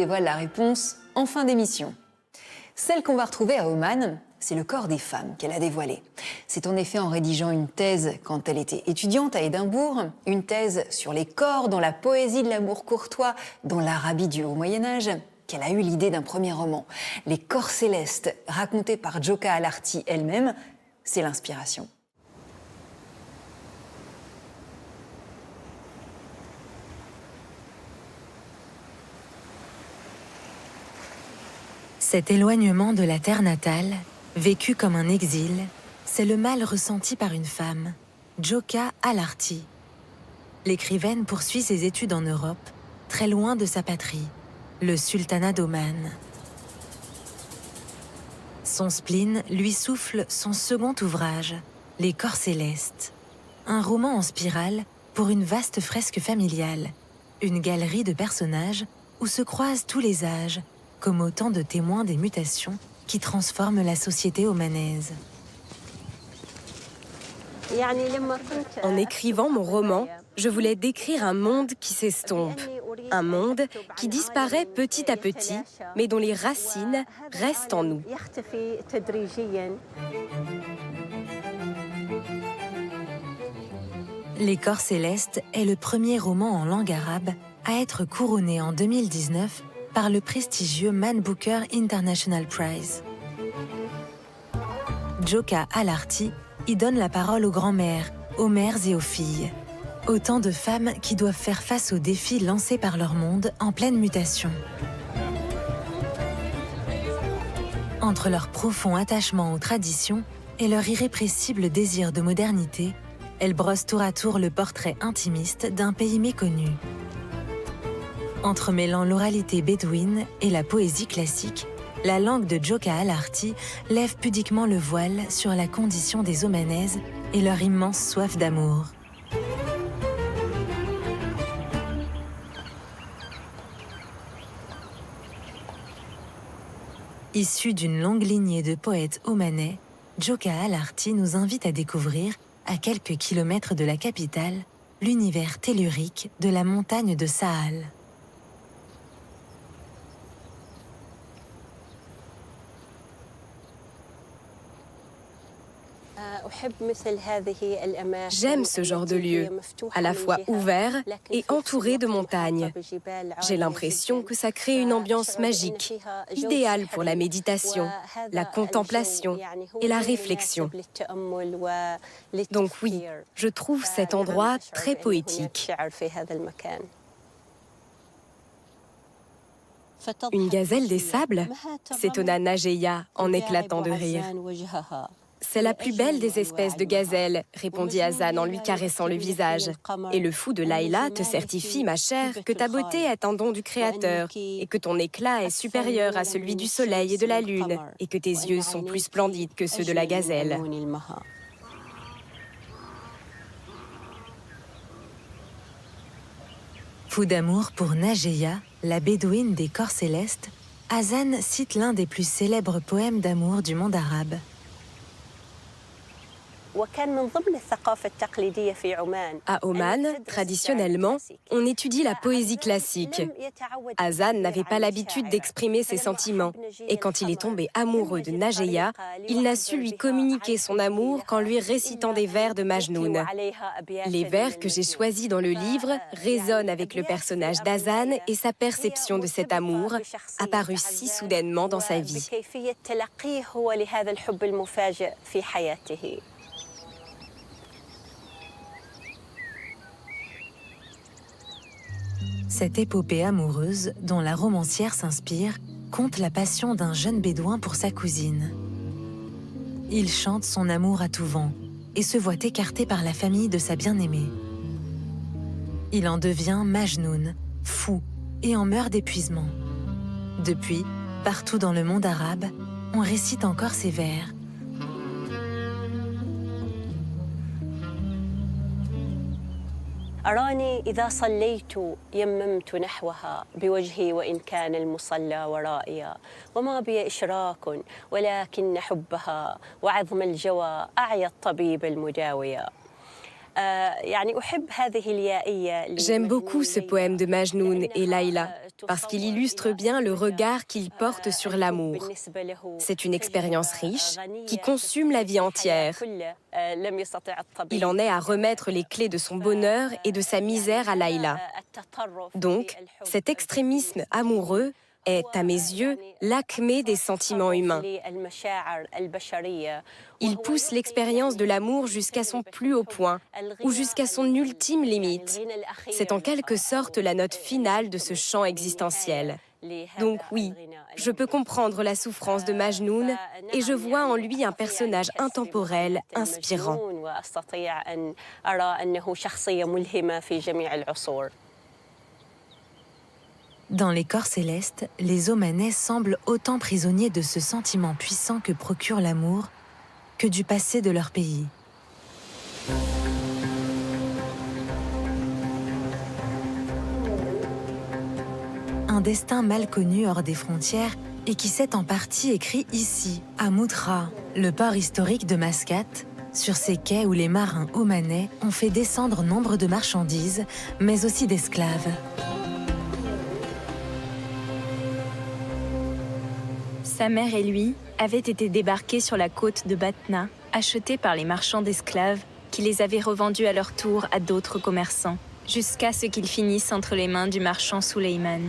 Dévoile la réponse en fin d'émission. Celle qu'on va retrouver à Oman, c'est le corps des femmes qu'elle a dévoilé. C'est en effet en rédigeant une thèse quand elle était étudiante à Édimbourg, une thèse sur les corps dans la poésie de l'amour courtois dans l'Arabie du Haut Moyen-Âge, qu'elle a eu l'idée d'un premier roman. Les corps célestes, racontés par Joka Alarty elle-même, c'est l'inspiration. Cet éloignement de la terre natale, vécu comme un exil, c'est le mal ressenti par une femme, Joka Alarty. L'écrivaine poursuit ses études en Europe, très loin de sa patrie, le sultanat d'Oman. Son spleen lui souffle son second ouvrage, Les corps célestes, un roman en spirale pour une vaste fresque familiale, une galerie de personnages où se croisent tous les âges, comme autant de témoins des mutations qui transforment la société omanaise. En écrivant mon roman, je voulais décrire un monde qui s'estompe, un monde qui disparaît petit à petit, mais dont les racines restent en nous. Les corps célestes est le premier roman en langue arabe à être couronné en 2019 par le prestigieux Man Booker International Prize. Joka Alarty y donne la parole aux grands-mères, aux mères et aux filles. Autant de femmes qui doivent faire face aux défis lancés par leur monde en pleine mutation. Entre leur profond attachement aux traditions et leur irrépressible désir de modernité, elles brossent tour à tour le portrait intimiste d'un pays méconnu. Entremêlant l'oralité bédouine et la poésie classique, la langue de Joka Alarty lève pudiquement le voile sur la condition des Omanaises et leur immense soif d'amour. Issu d'une longue lignée de poètes omanais, Joka Alarty nous invite à découvrir, à quelques kilomètres de la capitale, l'univers tellurique de la montagne de Sahal. J'aime ce genre de lieu, à la fois ouvert et entouré de montagnes. J'ai l'impression que ça crée une ambiance magique, idéale pour la méditation, la contemplation et la réflexion. Donc oui, je trouve cet endroit très poétique. Une gazelle des sables s'étonna Najeya en éclatant de rire. C'est la plus belle des espèces de gazelles, répondit Hazan en lui caressant le visage. Et le fou de Layla te certifie, ma chère, que ta beauté est un don du Créateur, et que ton éclat est supérieur à celui du soleil et de la lune, et que tes yeux sont plus splendides que ceux de la gazelle. Fou d'amour pour Najeya, la bédouine des corps célestes, Hazan cite l'un des plus célèbres poèmes d'amour du monde arabe. À Oman, traditionnellement, on étudie la poésie classique. Hazan n'avait pas l'habitude d'exprimer ses sentiments, et quand il est tombé amoureux de Najeya, il n'a su lui communiquer son amour qu'en lui récitant des vers de Majnoun. Les vers que j'ai choisis dans le livre résonnent avec le personnage d'Hazan et sa perception de cet amour, apparu si soudainement dans sa vie. Cette épopée amoureuse, dont la romancière s'inspire, conte la passion d'un jeune bédouin pour sa cousine. Il chante son amour à tout vent et se voit écarté par la famille de sa bien-aimée. Il en devient Majnoun, fou, et en meurt d'épuisement. Depuis, partout dans le monde arabe, on récite encore ces vers. أراني إذا صليت يممت نحوها بوجهي وإن كان المصلى ورائيا وما بي إشراك ولكن حبها وعظم الجوى أعيا الطبيب المداويا J'aime beaucoup ce poème de Majnoun et Layla parce qu'il illustre bien le regard qu'il porte sur l'amour. C'est une expérience riche qui consume la vie entière. Il en est à remettre les clés de son bonheur et de sa misère à Layla. Donc, cet extrémisme amoureux est, à mes yeux, l'acmé des sentiments humains. Il pousse l'expérience de l'amour jusqu'à son plus haut point, ou jusqu'à son ultime limite. C'est en quelque sorte la note finale de ce chant existentiel. Donc oui, je peux comprendre la souffrance de Majnoun et je vois en lui un personnage intemporel, inspirant. Dans les corps célestes, les Omanais semblent autant prisonniers de ce sentiment puissant que procure l'amour que du passé de leur pays. Un destin mal connu hors des frontières et qui s'est en partie écrit ici, à Moutra, le port historique de Mascate, sur ces quais où les marins omanais ont fait descendre nombre de marchandises, mais aussi d'esclaves. Sa mère et lui avaient été débarqués sur la côte de Batna, achetés par les marchands d'esclaves qui les avaient revendus à leur tour à d'autres commerçants, jusqu'à ce qu'ils finissent entre les mains du marchand Suleyman.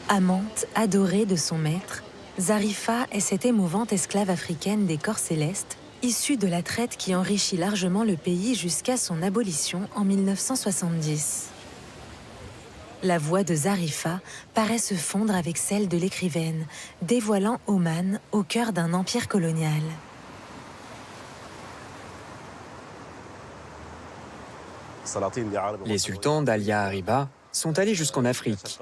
Amante, adorée de son maître, Zarifa est cette émouvante esclave africaine des corps célestes, issue de la traite qui enrichit largement le pays jusqu'à son abolition en 1970. La voix de Zarifa paraît se fondre avec celle de l'écrivaine, dévoilant Oman au cœur d'un empire colonial. Les sultans d'Alia Ariba sont allés jusqu'en Afrique.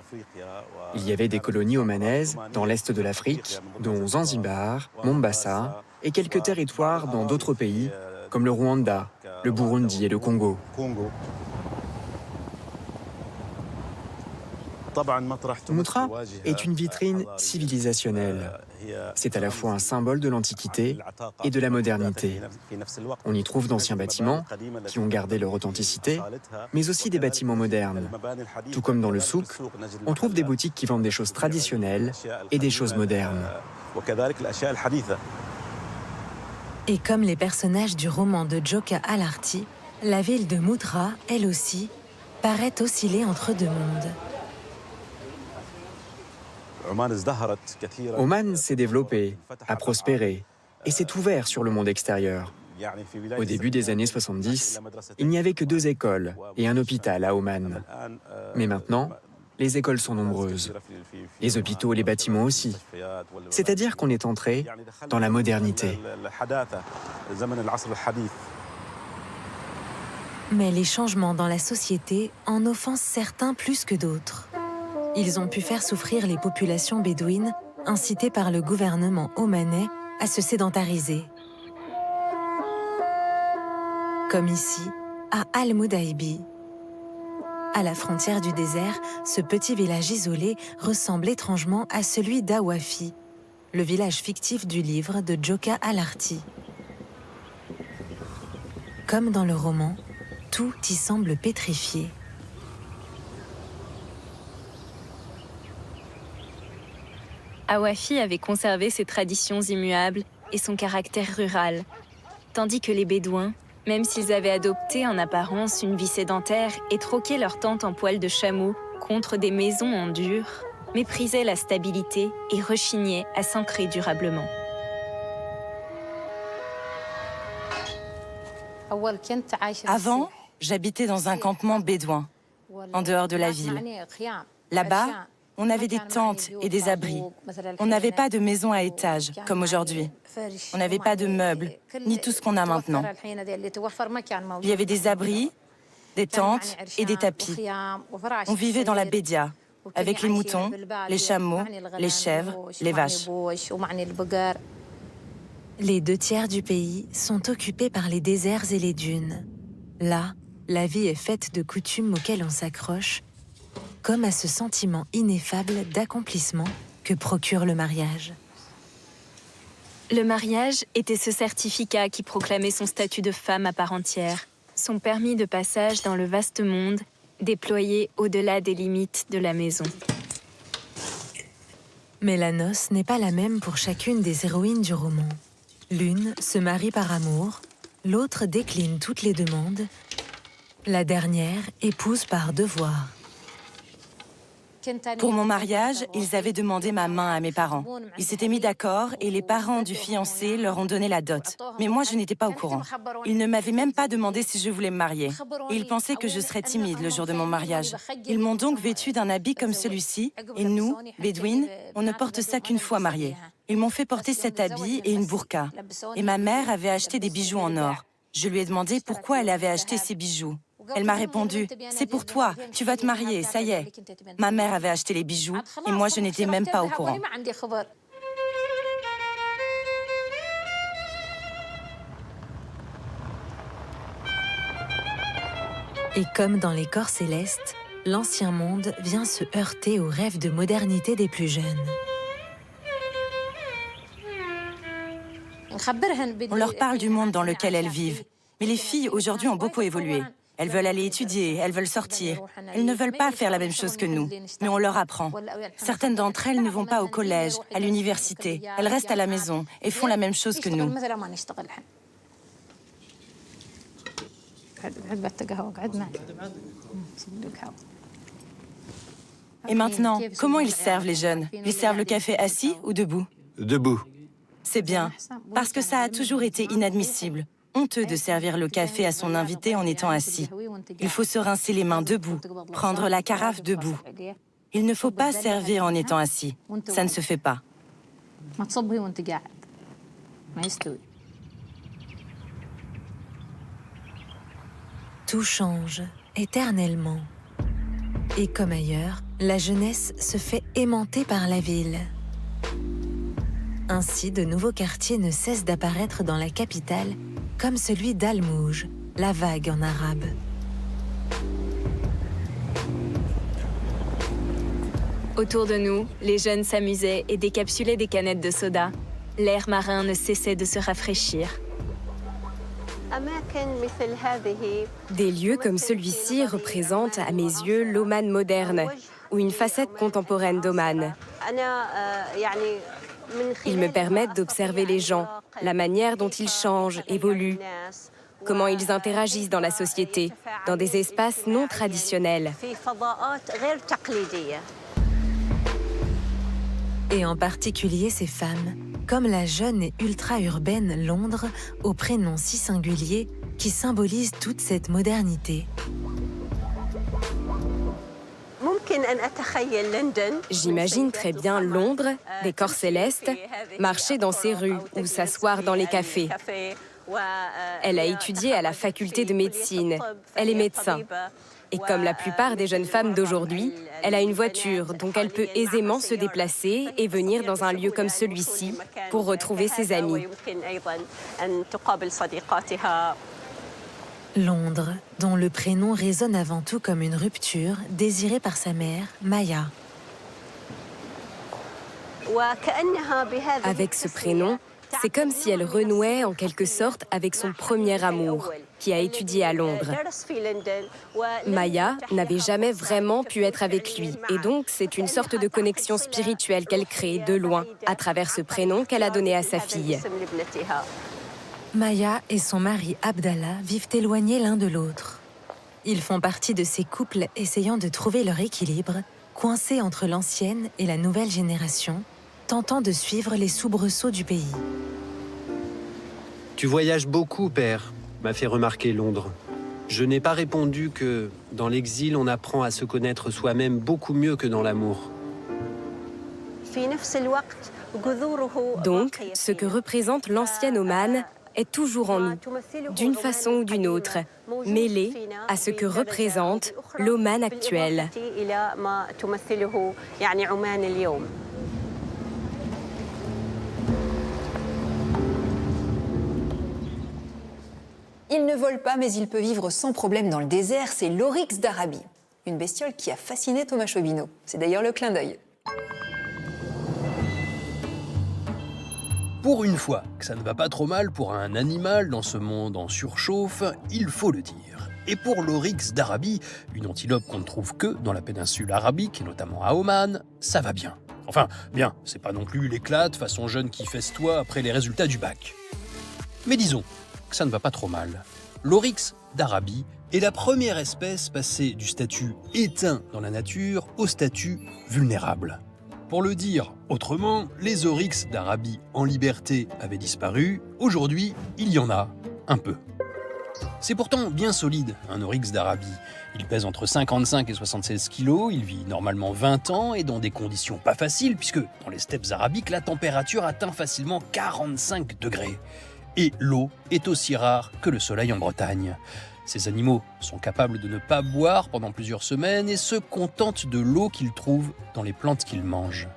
Il y avait des colonies omanaises dans l'est de l'Afrique, dont Zanzibar, Mombasa et quelques territoires dans d'autres pays, comme le Rwanda, le Burundi et le Congo. Moutra est une vitrine civilisationnelle. C'est à la fois un symbole de l'Antiquité et de la modernité. On y trouve d'anciens bâtiments qui ont gardé leur authenticité, mais aussi des bâtiments modernes. Tout comme dans le souk, on trouve des boutiques qui vendent des choses traditionnelles et des choses modernes. Et comme les personnages du roman de Djoka Alarti, la ville de Moutra, elle aussi, paraît osciller entre deux mondes. Oman s'est développé, a prospéré et s'est ouvert sur le monde extérieur. Au début des années 70, il n'y avait que 2 écoles et un hôpital à Oman. Mais maintenant, les écoles sont nombreuses. Les hôpitaux et les bâtiments aussi. C'est-à-dire qu'on est entré dans la modernité. Mais les changements dans la société en offensent certains plus que d'autres. Ils ont pu faire souffrir les populations bédouines, incitées par le gouvernement omanais à se sédentariser. Comme ici, à Al-Moudaibi. À la frontière du désert, ce petit village isolé ressemble étrangement à celui d'Awafi, le village fictif du livre de Djoka Alarti. Comme dans le roman, tout y semble pétrifié. Awafi avait conservé ses traditions immuables et son caractère rural, tandis que les Bédouins, même s'ils avaient adopté en apparence une vie sédentaire et troqué leurs tentes en poils de chameau contre des maisons en dur, méprisaient la stabilité et rechignaient à s'ancrer durablement. Avant, j'habitais dans un campement bédouin, en dehors de la ville. Là-bas, on avait des tentes et des abris. On n'avait pas de maison à étage, comme aujourd'hui. On n'avait pas de meubles, ni tout ce qu'on a maintenant. Il y avait des abris, des tentes et des tapis. On vivait dans la bédia, avec les moutons, les chameaux, les chèvres, les vaches. Les 2/3 du pays sont occupés par les déserts et les dunes. Là, la vie est faite de coutumes auxquelles on s'accroche, comme à ce sentiment ineffable d'accomplissement que procure le mariage. Le mariage était ce certificat qui proclamait son statut de femme à part entière, son permis de passage dans le vaste monde, déployé au-delà des limites de la maison. Mais la noce n'est pas la même pour chacune des héroïnes du roman. L'une se marie par amour, l'autre décline toutes les demandes, la dernière épouse par devoir. Pour mon mariage, ils avaient demandé ma main à mes parents. Ils s'étaient mis d'accord et les parents du fiancé leur ont donné la dot. Mais moi, je n'étais pas au courant. Ils ne m'avaient même pas demandé si je voulais me marier. Et ils pensaient que je serais timide le jour de mon mariage. Ils m'ont donc vêtue d'un habit comme celui-ci. Et nous, bédouines, on ne porte ça qu'une fois mariés. Ils m'ont fait porter cet habit et une burqa. Et ma mère avait acheté des bijoux en or. Je lui ai demandé pourquoi elle avait acheté ces bijoux. Elle m'a répondu, « C'est pour toi, tu vas te marier, ça y est. » Ma mère avait acheté les bijoux et moi, je n'étais même pas au courant. Et comme dans les corps célestes, l'ancien monde vient se heurter aux rêves de modernité des plus jeunes. On leur parle du monde dans lequel elles vivent. Mais les filles, aujourd'hui, ont beaucoup évolué. Elles veulent aller étudier, elles veulent sortir. Elles ne veulent pas faire la même chose que nous, mais on leur apprend. Certaines d'entre elles ne vont pas au collège, à l'université. Elles restent à la maison et font la même chose que nous. Et maintenant, comment ils servent les jeunes? Ils servent le café assis ou debout? Debout. C'est bien, parce que ça a toujours été inadmissible. Honteux de servir le café à son invité en étant assis. Il faut se rincer les mains debout, prendre la carafe debout. Il ne faut pas servir en étant assis. Ça ne se fait pas. Tout change, éternellement. Et comme ailleurs, la jeunesse se fait aimanter par la ville. Ainsi, de nouveaux quartiers ne cessent d'apparaître dans la capitale, comme celui d'Al-Mouj, la vague en arabe. Autour de nous, les jeunes s'amusaient et décapsulaient des canettes de soda. L'air marin ne cessait de se rafraîchir. Des lieux comme celui-ci représentent, à mes yeux, l'Oman moderne, ou une facette contemporaine d'Oman. Ils me permettent d'observer les gens, la manière dont ils changent, évoluent, comment ils interagissent dans la société, dans des espaces non traditionnels. Et en particulier ces femmes, comme la jeune et ultra-urbaine Londres, au prénom si singulier, qui symbolise toute cette modernité. J'imagine très bien Londres, des corps célestes, marcher dans ces rues ou s'asseoir dans les cafés. Elle a étudié à la faculté de médecine. Elle est médecin. Et comme la plupart des jeunes femmes d'aujourd'hui, elle a une voiture, donc elle peut aisément se déplacer et venir dans un lieu comme celui-ci pour retrouver ses amis. Londres, dont le prénom résonne avant tout comme une rupture désirée par sa mère, Maya. Avec ce prénom, c'est comme si elle renouait en quelque sorte avec son premier amour, qui a étudié à Londres. Maya n'avait jamais vraiment pu être avec lui, et donc c'est une sorte de connexion spirituelle qu'elle crée de loin, à travers ce prénom qu'elle a donné à sa fille. Maya et son mari Abdallah vivent éloignés l'un de l'autre. Ils font partie de ces couples essayant de trouver leur équilibre, coincés entre l'ancienne et la nouvelle génération, tentant de suivre les soubresauts du pays. Tu voyages beaucoup, père, m'a fait remarquer Londres. Je n'ai pas répondu que, dans l'exil, on apprend à se connaître soi-même beaucoup mieux que dans l'amour. Donc, ce que représente l'ancienne Oman est toujours en nous, d'une façon ou d'une autre, mêlé à ce que représente l'Oman actuel. Il ne vole pas, mais il peut vivre sans problème dans le désert, c'est l'oryx d'Arabie. Une bestiole qui a fasciné Thomas Chauvineau. C'est d'ailleurs le clin d'œil. Pour une fois que ça ne va pas trop mal pour un animal dans ce monde en surchauffe, il faut le dire. Et pour l'oryx d'Arabie, une antilope qu'on ne trouve que dans la péninsule arabique, et notamment à Oman, ça va bien. Enfin, bien, c'est pas non plus l'éclate façon jeune qui fesse-toi après les résultats du bac. Mais disons que ça ne va pas trop mal. L'oryx d'Arabie est la première espèce passée du statut éteint dans la nature au statut vulnérable. Pour le dire autrement, les oryx d'Arabie en liberté avaient disparu. Aujourd'hui, il y en a un peu. C'est pourtant bien solide, un oryx d'Arabie. Il pèse entre 55 et 76 kilos, il vit normalement 20 ans et dans des conditions pas faciles, puisque dans les steppes arabiques, la température atteint facilement 45 degrés. Et l'eau est aussi rare que le soleil en Bretagne. Ces animaux sont capables de ne pas boire pendant plusieurs semaines et se contentent de l'eau qu'ils trouvent dans les plantes qu'ils mangent.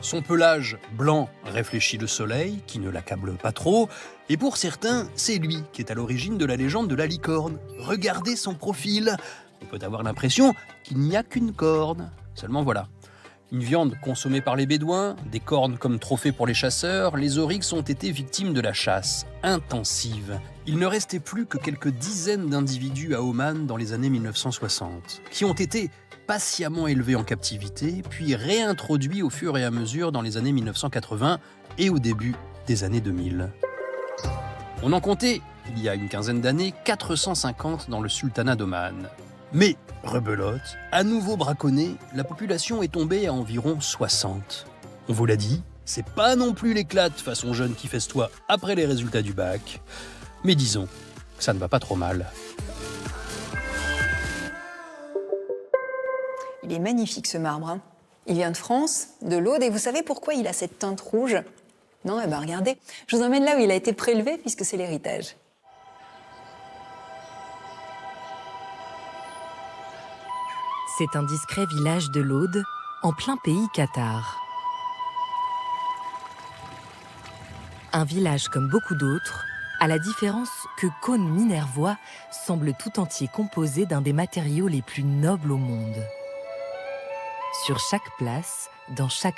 Son pelage blanc réfléchit le soleil, qui ne l'accable pas trop, et pour certains, c'est lui qui est à l'origine de la légende de la licorne. Regardez son profil, on peut avoir l'impression qu'il n'y a qu'une corne. Seulement voilà. Une viande consommée par les Bédouins, des cornes comme trophée pour les chasseurs, les oryx ont été victimes de la chasse intensive. Il ne restait plus que quelques dizaines d'individus à Oman dans les années 1960, qui ont été patiemment élevés en captivité, puis réintroduits au fur et à mesure dans les années 1980 et au début des années 2000. On en comptait, il y a une quinzaine d'années, 450 dans le sultanat d'Oman. Mais, rebelote, à nouveau braconnée, la population est tombée à environ 60. On vous l'a dit, c'est pas non plus l'éclate façon jeune qui fesse-toi après les résultats du bac. Mais disons que ça ne va pas trop mal. Il est magnifique ce marbre. Hein. Il vient de France, de l'Aude, et vous savez pourquoi il a cette teinte rouge? Non, eh ben regardez, je vous emmène là où il a été prélevé puisque c'est l'héritage. C'est un discret village de l'Aude, en plein pays cathare. Un village comme beaucoup d'autres, à la différence que Caunes-Minervois semble tout entier composé d'un des matériaux les plus nobles au monde. Sur chaque place, dans chaque